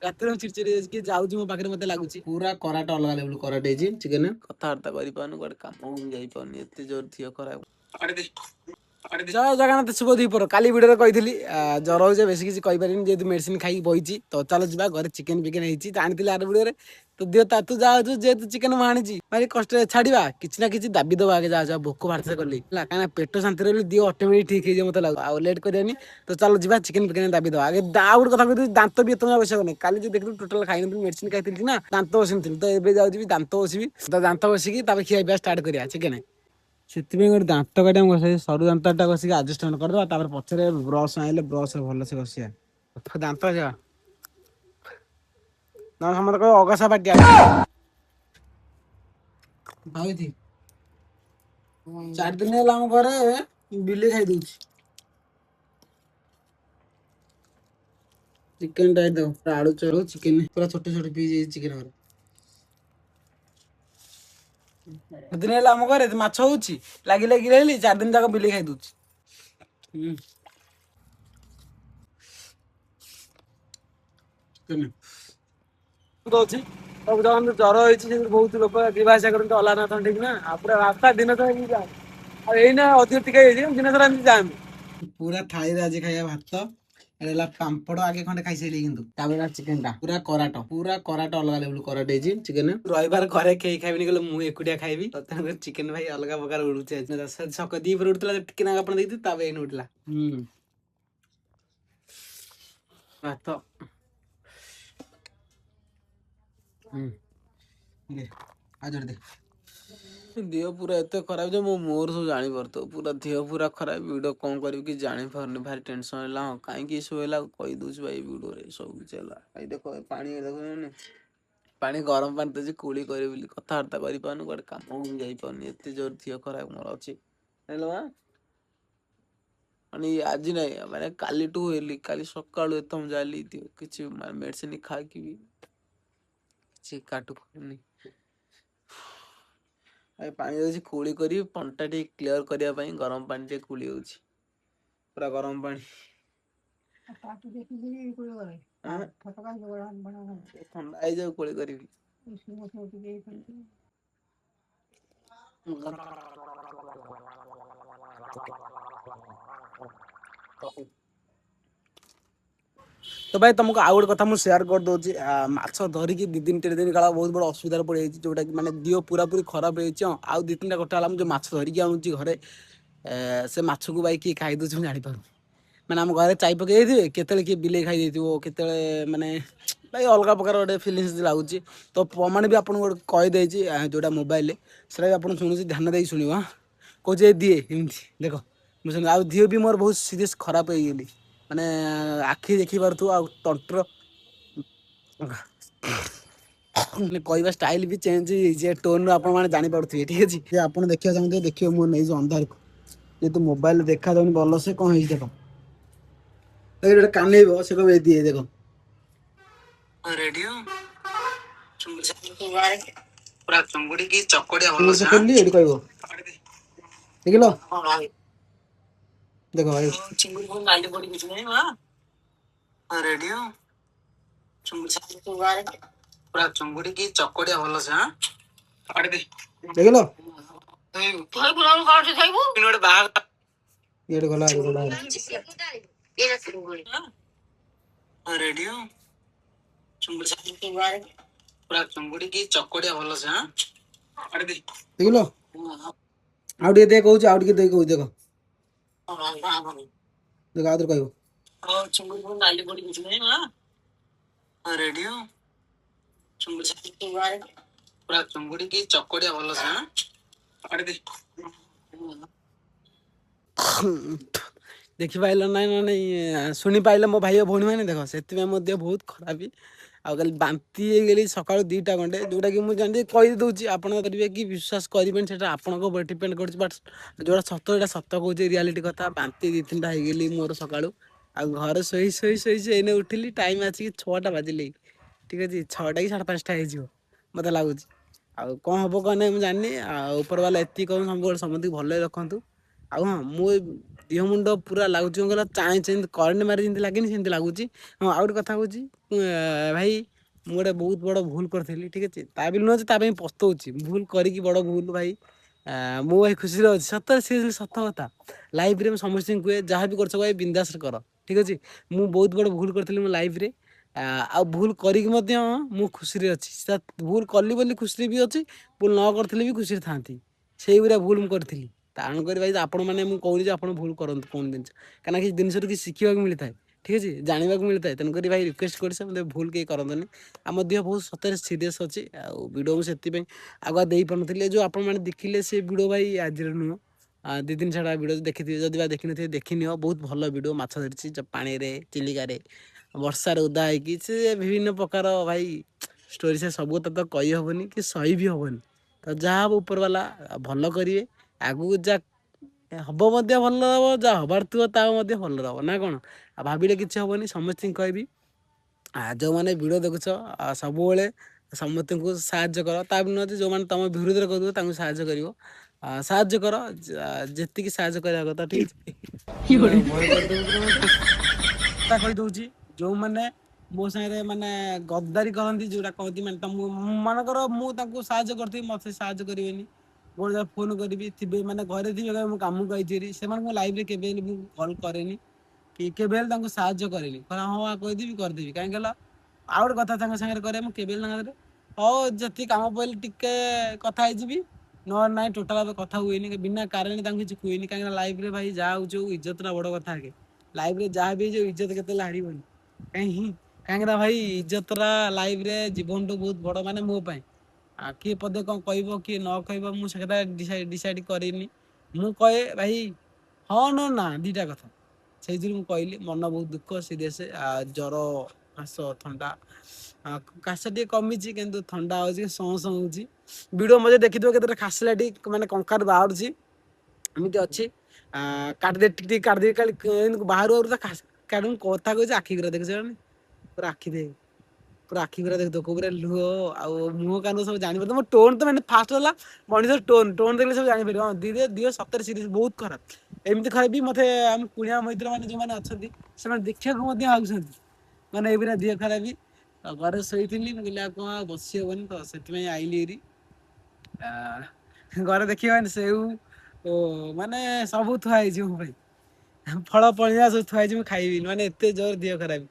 ରାତିରେ ମୁଁ ଚିଡଚିଡି ହେଇକି ଯାଉଛି ମୋ ପାଖରେ ମତେ ଲାଗୁଛି ପୁରା କରାଟ ଅଲଗା ଲେବୁଲ କରାଟ ହେଇଛି ଚିକେନ କଥାବାର୍ତ୍ତା କରିପାରୁନି କୁଆଡେ କାମ ଯାଇପାରୁନି ଏତେ ଜୋର ଥିବ ଖରାପ। ଜୟ ଜଗନ୍ନାଥ ଶୁଭ ଦ୍ୱିପହର। କାଲି ଭିଡ଼ିଓରେ କହିଥିଲି ଜ୍ୱର ହଉଛି ବେଶୀ କିଛି କହିପାରିନି ଯେହେତୁ ମେଡିସିନ ଖାଇକି ବଇଛି ତ ଚାଲ ଯିବା ଘରେ ଚିକେନ ଫିକେନ ହେଇଛି ଜାଣିଥିଲି ଆର ଭିଡ଼ିଓରେ ତ ଦିଅ ତା ତୁ ଯାହା ଯେହେତୁ ଚିକେନ ମୁଁ ଆଣିଛି ଭାରି କଷ୍ଟରେ ଛାଡିବା କିଛି ନା କିଛି ଦାବି ଦବା ଆଗେ ଯାହା ଭୋକ ବାହାରସେ କଲି ହେଲା କାହିଁକିନା ପେଟ ଶାନ୍ତି ରହିଲେ ଦିଅ ଅଟୋମେଟିକ ଠିକ ହେଇଯିବ ମତେ ଲାଗୁ ଆଉ ଲେଟ୍ କରିବାନି ତ ଚାଲ ଯିବା ଚିକେନ ଫିକେନ ଦାବି ଦବା ଆଗେ ଆଉ ଗୋଟେ କଥା କହିଥିଲି ଦାନ୍ତ ବି ଏତେ ଆବଶ୍ୟକ ନାହିଁ କାଲି ଯୋଉ ଦେଖିଲୁ ଟୋଟାଲ ଖାଇନଥିଲି ମେଡିସିନ ଖାଇଥିଲି ନା ଦାନ୍ତ ବସିନଥିଲି ତ ଏବେ ଯାଉଛି ଦାନ୍ତ ବସିବି ତ ଦାନ୍ତ ବସିକି ତାପରେ ଖିଆ ପିଆ ଷ୍ଟାର୍ଟ କରିବା ଚିକେନ ସେଥିପାଇଁ ଗୋଟେ ଦାନ୍ତ କାଟି ଆମେ ଘଷି ସରୁ ଦାନ୍ତଟା ଘଷିକି ଆଡଜଷ୍ଟମେଣ୍ଟ କରିଦେବା ତାପରେ ପଛରେ ବ୍ରସ୍ ଆଣିଲେ ବ୍ରସ୍ ଭଲସେ ଘଷିବା ଦାନ୍ତ ଯିବା ନା ସମସ୍ତେ କହିବେ ଅଗସା ପାଟିଆ ଭାବୁଛି 4 ଦିନ ହେଲା ଆମ ଘରେ ବିଲେଇ ଖାଇ ଦଉଛି ଚିକେନ ଟା ଦବ ପୁରା ଆଳୁ ଚଳୁ ଚିକେନ ପୁରା ଛୋଟ ଛୋଟ ପିସ୍ ହେଇଛି ଚିକେନ ଦିନ ହେଲା ଆମ ଘରେ ମାଛ ହଉଛି ଲାଗି ଲାଗି ରହିଲି 4 ଦିନ ଯାକ ବିଲେଇ ଖାଇ ଦଉଛି ଅଛି ସବୁ ଜଗନ୍ନାଥ ଜ୍ୱର ହେଇଛି ସେମିତି ବହୁତ ଲୋକ ଯିବା ଆସିବା କରନ୍ତି ଅଲାରନାଥ ଠିକ ନା ଆଉ ପୁରା ରାସ୍ତା ଦିନ ସାରା ଏମିତି ଯାଆନ୍ତି ଆଉ ଏଇନା ଅଧିକ ଟିକେ ହେଇଛି ଦିନ ସାରା ଏମିତି ଯାଆନ୍ତି ପୁରା ଥାଳିରେ ଆଜି ଖାଇବା ଭାତ ହେଲା ପାମ୍ପଡ ଆଗେ ଖଣ୍ଡେ ଖାଇସାରିଲି କିନ୍ତୁ ତାପରେ ଚିକେନ ଟା ପୁରା କରାଟ ଅଲଗା ଲେବୁଲ କରାଟ ହେଇଛି ଚିକେନ ରବିବାର ଘରେ କେହି ଖାଇବିନି କହିଲେ ମୁଁ ଏକୁଟିଆ ଖାଇବି ତେଣୁ ଚିକେନ ଭାଇ ଅଲଗା ପ୍ରକାର ଉଡୁଛି ଛକ ଦିପରେ ଉଠୁଥିଲା ଟିକେ ନାଗ ଆପଣ ଦେଇଥିଲି ତାପରେ ଏଇନେ ଉଠିଲା ଭାତ ଦେହ ପୁରା ଏତେ ଖରାପ ଯେ ମୋ ମୋର ସବୁ ଜାଣିପାରୁଥିବ ପୁରା ଦେହ ପୁରା ଖରାପ ଭିଡ଼ିଓ କଣ କରିବି କି ଜାଣିପାରୁନି ଭାରି ଟେନସନ ହେଲା ହଁ କାହିଁକି ଏସବୁ ହେଲା କହିଦଉଛି ଭାଇ ଭିଡ଼ିଓରେ ସବୁ କିଛି ହେଲା ଭାଇ ଦେଖ ପାଣି ଦେଖୁନି ପାଣି ଗରମ ପାଣି ଦେଉଛି କୁଳି କରିବି ବୋଲି କଥାବାର୍ତ୍ତା କରିପାରୁନି କୁଆଡେ କାମ ଯାଇପାରୁନି ଏତେ ଜୋର ଦେହ ଖରାପ ମୋର ଅଛି ହେଲୋ ମାନେ ଆଜି ନାହିଁ ମାନେ କାଲିଠୁ ହେଲି କାଲି ସକାଳୁ ଏତେ ମୁଁ ଯାଇଲି କିଛି ମେଡିସିନ ଖାଇକି ବି କିଛି କାଟୁ କରୁନି ପାଣି ଦଉଛି କୁଳି କରି ପଣ୍ଟା ଟିକେ କ୍ଲିୟର କରିବା ପାଇଁ ଗରମ ପାଣି ଟିକେ କୁଳି ହଉଛି ପୁରା ଗରମ ପାଣି ଥଣ୍ଡା ହେଇଯାଉ କୋଳି କରିବି ତ ଭାଇ ତମକୁ ଆଉ ଗୋଟେ କଥା ମୁଁ ସେୟାର କରିଦଉଛି ମାଛ ଧରିକି 2-3 କାଳ ବହୁତ ବଡ ଅସୁବିଧାରେ ପଡିଯାଇଛି ଯୋଉଟା କି ମାନେ ଦିହ ପୁରା ପୁରି ଖରାପ ହେଇଛି ଆଉ 2-3ଟା କଥା ହେଲା ମୁଁ ଯୋଉ ମାଛ ଧରିକି ଆଣୁଛି ଘରେ ସେ ମାଛକୁ ଭାଇ କିଏ ଖାଇଦଉଛି ମୁଁ ଜାଣିପାରୁନି ମାନେ ଆମ ଘରେ ଚାଇ ପକେଇ ଦେଇଥିବେ କେତେବେଳେ କିଏ ବିଲେଇ ଖାଇ ଦେଇଥିବ କେତେବେଳେ ମାନେ ଭାଇ ଅଲଗା ପ୍ରକାର ଗୋଟେ ଫିଲିଙ୍ଗସ୍ ଲାଗୁଛି ତ ପ୍ରମାଣ ବି ଆପଣଙ୍କୁ ଗୋଟେ କହିଦେଇଛି ଯୋଉଟା ମୋବାଇଲରେ ସେଟା ବି ଆପଣ ଶୁଣୁଛି ଧ୍ୟାନ ଦେଇକି ଶୁଣିବ କହୁଛି ଦିଏ ଏମିତି ଦେଖ ବୁଝୁଛନ୍ତି ଆଉ ଦିହ ବି ମୋର ବହୁତ ସିରିୟସ୍ ଖରାପ ହେଇଗଲି ମାନେ ଆଖି ଦେଖି ପାରୁଥିବ ଆଉ ତଣ୍ଟିର କହିବା ଷ୍ଟାଇଲ ବି ଚେଞ୍ଜ ହେଇଯାଇଛି ଟୋନରୁ ଆପଣ ମାନେ ଜାଣିପାରୁଥିବେ ଠିକ ଅଛି ଆପଣ ଦେଖିବା ଚାହୁଁଥିବେ ଦେଖିବ ମୁଁ ନେଇଛି ଅନ୍ଧାରକୁ ଯେହେତୁ ମୋବାଇଲ ଦେଖାଯାଉନି ଭଲସେ କଣ ହେଇଛି ଦେଖ ଗୋଟେ କାନେଇବ ସେ କହିବ ଦିଏ ଦେଖ ରେଡିଓ ପୁରା ଚୁଙ୍ଗୁଡିକି ଚକଡିଆ ଭଲସେ ଏଠି କହିବ ଦେଖିଲ ଦେଖ ଚିଙ୍ଗୁଡି ନାଲି ପଡି କିଛି ନାହିଁ ରେଡିଓ ପୁରା ଚୁଙ୍ଗୁଡିକି ଚକଡିଆ ଭଲସେ ଦେଖିଲ ଇଆଡେ ଗଲା ରେଡିଓ ପୁରା ଚୁଙ୍ଗୁଡିକି ଚକଡିଆ ଭଲସେ ଦେଖିଲ ଆଉ ଟିକେ ଦେଇ କହୁଛି ଆଉ ଟିକେ ଦେଇ କହୁଛି ଦେଖ ଦେଖ ଆଉଥରେ କହିବ ଚୁଙ୍ଗୁଡି ନାଲି ପଡି କିଛି ନାହିଁ ରେଡିଓ ପୁରା ଚୁଙ୍ଗୁଡିକି ଚକଡିଆ ଭଲସେ ଦେଖିପାରିଲ ନାଇଁ ନା ନାଇଁ ଶୁଣିପାରିଲ ମୋ ଭାଇ ଓ ଭଉଣୀ ମାନେ ଦେଖ ସେଥିପାଇଁ ମଧ୍ୟ ବହୁତ ଖରାପ ଆଉ କାଲି ବାନ୍ତି ହେଇଗଲି ସକାଳୁ 2ଟା ଖଣ୍ଡେ ଯୋଉଟା କି ମୁଁ ଜାଣି କହିଦଉଛି ଆପଣ କରିବେ କି ବିଶ୍ୱାସ କରିବେନି ସେଟା ଆପଣଙ୍କ ଉପରେ ଡିପେଣ୍ଡ କରୁଛି ବଟ୍ ଯୋଉଟା ସତ ଏଇଟା ସତ କହୁଛି ରିଆଲିଟି କଥା ବାନ୍ତି 2-3ଟା ହେଇଗଲି ମୋର ସକାଳୁ ଆଉ ଘରେ ଶୋଇ ଏଇନେ ଉଠିଲି ଟାଇମ ଆସିକି 6ଟା ବାଜିଲେ ଠିକ ଅଛି 6ଟା କି 5:30 ହେଇଯିବ ମତେ ଲାଗୁଛି ଆଉ କଣ ହବ କଣ ନାହିଁ ମୁଁ ଜାଣିନି ଆଉ ଉପର ବାଲା ଏତିକି କହୁଛନ୍ତି ସବୁବେଳେ ସମସ୍ତଙ୍କୁ ଭଲରେ ରଖନ୍ତୁ ଆଉ ହଁ ମୁଁ ଦେହ ମୁଣ୍ଡ ପୁରା ଲାଗୁଛି କଣ କହିଲ ଚାଏଁ ସେମିତି କରେଣ୍ଟ ମାରି ଯେମିତି ଲାଗେନି ସେମିତି ଲାଗୁଛି। ହଁ ଆଉ ଗୋଟେ କଥା କହୁଛି ଭାଇ ମୁଁ ଗୋଟେ ବହୁତ ବଡ଼ ଭୁଲ କରିଥିଲି ଠିକ୍ ଅଛି ତା ବୋଲି ନୁହଁ ଯେ ତା ପାଇଁ ପସ୍ତଉଛି ଭୁଲ କରିକି ବଡ଼ ଭୁଲ ଭାଇ ମୁଁ ଭାଇ ଖୁସିରେ ଅଛି ସତରେ ସେ ସତ କଥା ଲାଇଫରେ ମୁଁ ସମସ୍ତଙ୍କୁ କୁହେ ଯାହା ବି କରୁଛ ଭାଇ ବିନ୍ଦାସ କର ଠିକ୍ ଅଛି। ମୁଁ ବହୁତ ବଡ଼ ଭୁଲ କରିଥିଲି ମୋ ଲାଇଫରେ ଆଉ ଭୁଲ କରିକି ମଧ୍ୟ ମୁଁ ଖୁସିରେ ଅଛି ଭୁଲ କଲି ବୋଲି ଖୁସିରେ ବି ଅଛି ଭୁଲ ନ କରିଥିଲେ ବି ଖୁସିରେ ଥାନ୍ତି ସେଇଭଳିଆ ଭୁଲ ମୁଁ କରିଥିଲି। ତେଣୁ କରି ଭାଇ ଆପଣ ମାନେ ମୁଁ କହୁନି ଯେ ଆପଣ ଭୁଲ କରନ୍ତୁ କୌଣ ଜିନିଷ କାହିଁକିନା କିଛି ଜିନିଷରୁ କିଛି ଶିଖିବାକୁ ମିଳିଥାଏ ଠିକ୍ ଅଛି ଜାଣିବାକୁ ମିଳିଥାଏ ତେଣୁକରି ଭାଇ ରିକ୍ୱେଷ୍ଟ କରିছে ମୋତେ ଭୁଲ କେହି କରନ୍ତୁନି। ଆମ ଦେହ ବହୁତ ସତରେ ସିରିୟସ୍ ଅଛି ଆଉ ଭିଡ଼ିଓ ମୁଁ ସେଥିପାଇଁ ଆଗୁଆ ଦେଇପାରୁନଥିଲି ଏ ଯେଉଁ ଆପଣମାନେ ଦେଖିଲେ ସେ ଭିଡ଼ିଓ ଭାଇ ଆଜିର ନୁହଁ 2 ଦିନ ଛଡ଼ା ଭିଡ଼ିଓ ଦେଖିଥିବେ ଯଦି ବା ଦେଖିନଥିବେ ଦେଖିନିଅ ବହୁତ ଭଲ ଭିଡ଼ିଓ ମାଛ ଧରିଛି ପାଣିରେ ଚିଲିକାରେ ବର୍ଷାରେ ଓଦା ହେଇକି ସେ ବିଭିନ୍ନ ପ୍ରକାର ଭାଇ ଷ୍ଟୋରି ସେ ସବୁ କଥା ତ କହିହେବନି କି ସହି ବି ହେବନି ତ ଯାହା ହବ ଉପର ବାଲା ଭଲ କରିବେ ଆଗକୁ ଯା ହବ ମଧ୍ୟ ଭଲ ହବ ଯାହା ହବାର ଥିବ ତାହା ମଧ୍ୟ ଭଲ ହବ ନା କଣ ଆଉ ଭାବିଲେ କିଛି ହବନି ସମସ୍ତଙ୍କୁ କହିବି ଯେଉଁମାନେ ଭିଡ଼ିଓ ଦେଖୁଛ ସବୁବେଳେ ସମସ୍ତଙ୍କୁ ସାହାଯ୍ୟ କର ତା ବି ନୁହଁ ଯେ ଯେଉଁମାନେ ତମ ବିରୁଦ୍ଧରେ କରୁଥିବ ତାଙ୍କୁ ସାହାଯ୍ୟ କରିବ ସାହାଯ୍ୟ କର ଯେତିକି ସାହାଯ୍ୟ କରିବା କଥା ଠିକ୍ କଥା କହିଦଉଛି ଯେଉଁମାନେ ମୋ ସାଙ୍ଗରେ ମାନେ ଗଦ୍ଦାରି କରନ୍ତି ଯେଉଁଟା କହନ୍ତି ମାନେ ତମ ମନେକର ମୁଁ ତାଙ୍କୁ ସାହାଯ୍ୟ କରିଥିବି ମୋତେ ସାହାଯ୍ୟ କରିବେନି ମୋର ଯାହା ଫୋନ୍ କରିବି ଥିବେ ମାନେ ଘରେ ଥିବେ ମୁଁ କାମକୁ ଆଇଛି ସେମାନଙ୍କୁ ଲାଇଫରେ କେବେ ହେଲେ ମୁଁ କଲ୍ କରେନି କି କେବେ ହେଲେ ତାଙ୍କୁ ସାହାଯ୍ୟ କରେନି ହଁ କହିଦେବି କରିଦେବି କାହିଁକି କହିଲ ଆଉ ଗୋଟେ କଥା ତାଙ୍କ ସାଙ୍ଗରେ କରେ ମୁଁ କେବେ ହେଲେ ତାଙ୍କ ସାଙ୍ଗରେ ହଉ ଯେତିକି କାମ ପଡ଼ିଲେ ଟିକେ କଥା ହେଇଯିବି ନହେଲେ ନାଇଁ ଟୋଟାଲ ଭାବେ କଥା ହୁଏନି ବିନା କାରଣରେ ତାଙ୍କୁ କିଛି କୁହେନି କାହିଁକିନା ଲାଇଫରେ ଭାଇ ଯାହା ହଉଛି ହଉ ଇଜ୍ଜତଟା ବଡ଼ କଥା ଆଗେ ଲାଇଫରେ ଯାହା ବି ହେଇଯିବ ଇଜ୍ଜତ କେତେବେଳେ ହାରିବନି କାହିଁକିନା ଭାଇ ଇଜ୍ଜତଟା ଲାଇଫରେ ଜୀବନଠୁ ବହୁତ ବଡ଼ ମାନେ ମୋ ପାଇଁ କିଏ ପଦେ କଣ କହିବ କିଏ ନ କହିବ ମୁଁ ସେ କଥା ଡିସାଇଡ୍ କରିନି ମୁଁ କହେ ଭାଇ ହଁ ନା ଦିଟା କଥା ସେଇଥିରୁ ମୁଁ କହିଲି ମନ ବହୁତ ଦୁଃଖ ସିରିୟସ୍ ଜ୍ୱର କାଶ ଥଣ୍ଡା କାଶ ଟିକେ କମିଛି କିନ୍ତୁ ଥଣ୍ଡା ହଉଛି ସଁ ସଁ ହଉଛି ଭିଡ଼ିଓ ମଧ୍ୟ ଦେଖିଥିବ କେତେଟା ଖାସିଲା ଟିକେ ମାନେ କଙ୍କାଲ ବାହାରୁଛି ଏମିତି ଅଛି କାଟିଦେ ଟିକେ କାଟିଦେବି କାଲି ବାହାରୁ କାଢୁ କଥା କହୁଛି ଆଖି ଗୁରା ଦେଖୁଛ ପୁରା ଆଖି ଦେଇ ପୁରା ଆଖି ଗୁରା ଦେଖୁଥିବ କୋଉ ପୁରା ଲୁହ ଆଉ ମୁହଁ କାନ ସବୁ ଜାଣିପାରୁଥିବ ମୋ ଟୋନ୍ ତ ମାନେ ଫାଷ୍ଟ ହେଲା ମଣିଷର ଟୋନ୍ ଦେଖିଲେ ସବୁ ଜାଣିପାରିବ ହଁ ଦିଅ ସତରେ ସିରିୟସ୍ ବହୁତ ଖରାପ ଏମିତି ଖରାପ ବି ମତେ ଆମ କୁଣିଆ ମୈତ୍ର ମାନେ ଯୋଉମାନେ ଅଛନ୍ତି ସେମାନେ ଦେଖିବାକୁ ମଧ୍ୟ ଆଉଛନ୍ତି ମାନେ ଏଇଭଳିଆ ଦିହ ଖରାପ ଘରେ ଶୋଇଥିଲି ମୁଁ କହିଲି ଆଉ କଣ ବସି ହବନି ତ ସେଥିପାଇଁ ଆଇଲି ହେରି ଘରେ ଦେଖିବନି ସେଉ ମାନେ ସବୁ ଥୁଆ ହେଇଛି ମୋ ପାଇଁ ଫଳ ପନିପରିବା ସବୁ ଥୁଆ ହେଇଛି ମୁଁ ଖାଇବିନି ମାନେ ଏତେ ଜୋର ଦିହ ଖରାପ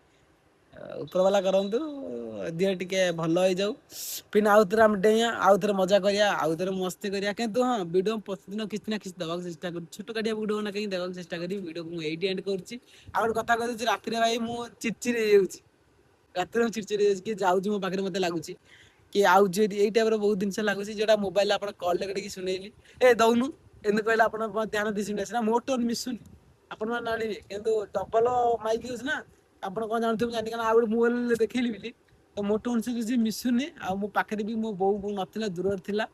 ଉପର ବାଲା କରନ୍ତୁ ଦିହ ଟିକେ ଭଲ ହେଇଯାଉ ପିନ୍ ଆଉଥରେ ଆମେ ଡେଇଁଆ ଆଉଥରେ ମଜା କରିବା ଆଉଥରେ ମସ୍ତି କରିବା କିନ୍ତୁ ହଁ ଭିଡ଼ିଓ ପ୍ରତିଦିନ କିଛି ନା କିଛି ଦେବାକୁ ଚେଷ୍ଟା କରୁଛି ଛୋଟ କାଟିଆ ଭିଡ଼ିଓ ନା କାହିଁକି ଦେବାକୁ ଚେଷ୍ଟା କରିବି ଭିଡ଼ିଓକୁ ମୁଁ ଏଇଠି ଏଣ୍ଡ କରୁଛି ଆଉ ଗୋଟେ କଥା କହିଦଉଛି ରାତିରେ ଭାଇ ମୁଁ ଚିଡ଼ଚିଡ଼ ହେଇଯାଉଛି ରାତିରେ ମୁଁ ଚିଡ଼ଚିଡ଼ ହେଇଯାଉଛି କିଏ ଯାଉଛି ମୋ ପାଖରେ ମତେ ଲାଗୁଛି କିଏ ଆଉଛି ଏଇ ଟାଇପର ବହୁତ ଜିନିଷ ଲାଗୁଛି ଯୋଉଟା ମୋବାଇଲରେ ଆପଣ କଲରେ ଟିକେ ଶୁଣେଇଲି ଦଉନୁ ଏମିତି କହିଲେ ଆପଣ ଧ୍ୟାନ ଦେଇ ଶୁଣିବେ ସିନା ମୋ ଟୋନ୍ ମିଶୁନି ଆପଣ ମାନେ ଜାଣିବେ କିନ୍ତୁ ଡବଲ ମାଇକ୍ ୟୁଜ୍ ନା ଆପଣ କଣ ଜାଣୁଥିବେ ମୁଁ ଜାଣିନି କାରଣ ଆଉ ଗୋଟେ ମୋବାଇଲ ଦେଖେଇଲି ବୋଲି ତ ମୋ ଟୋନ୍ ସେ କିଛି ମିଶୁନି ଆଉ ମୋ ପାଖରେ ବି ମୋ ବୋଉ ନଥିଲା ଦୂରରେ ଥିଲା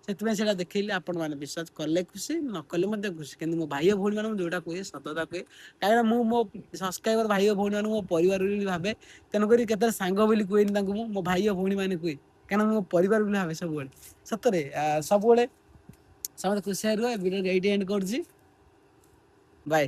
ସେଥିପାଇଁ ସେଇଟା ଦେଖେଇଲି ଆପଣ ମାନେ ବିଶ୍ୱାସ କଲେ ଖୁସି ନ କଲେ ମଧ୍ୟ ଖୁସି କିନ୍ତୁ ମୋ ଭାଇ ଭଉଣୀ ମାନଙ୍କୁ ଯୋଉଟା କୁହେ ସତତା କୁହେ କାହିଁକିନା ମୁଁ ମୋ ସବସ୍କ୍ରାଇବର ଭାଇ ଭଉଣୀ ମାନଙ୍କୁ ମୋ ପରିବାର ବୋଲି ଭାବେ ତେଣୁକରି କେତେବେଳେ ସାଙ୍ଗ ବୋଲି କୁହେନି ତାଙ୍କୁ ମୁଁ ମୋ ଭାଇ ଓ ଭଉଣୀ ମାନେ କୁହେ କାହିଁକିନା ମୁଁ ମୋ ପରିବାର ବୋଲି ଭାବେ ସବୁବେଳେ ସତରେ ସବୁବେଳେ ସମସ୍ତେ ଖୁସିରେ ରୁହ ଭିଡ଼ିଓ ଏଇଠି ଏଣ୍ଡ କରୁଛି ବାଏ।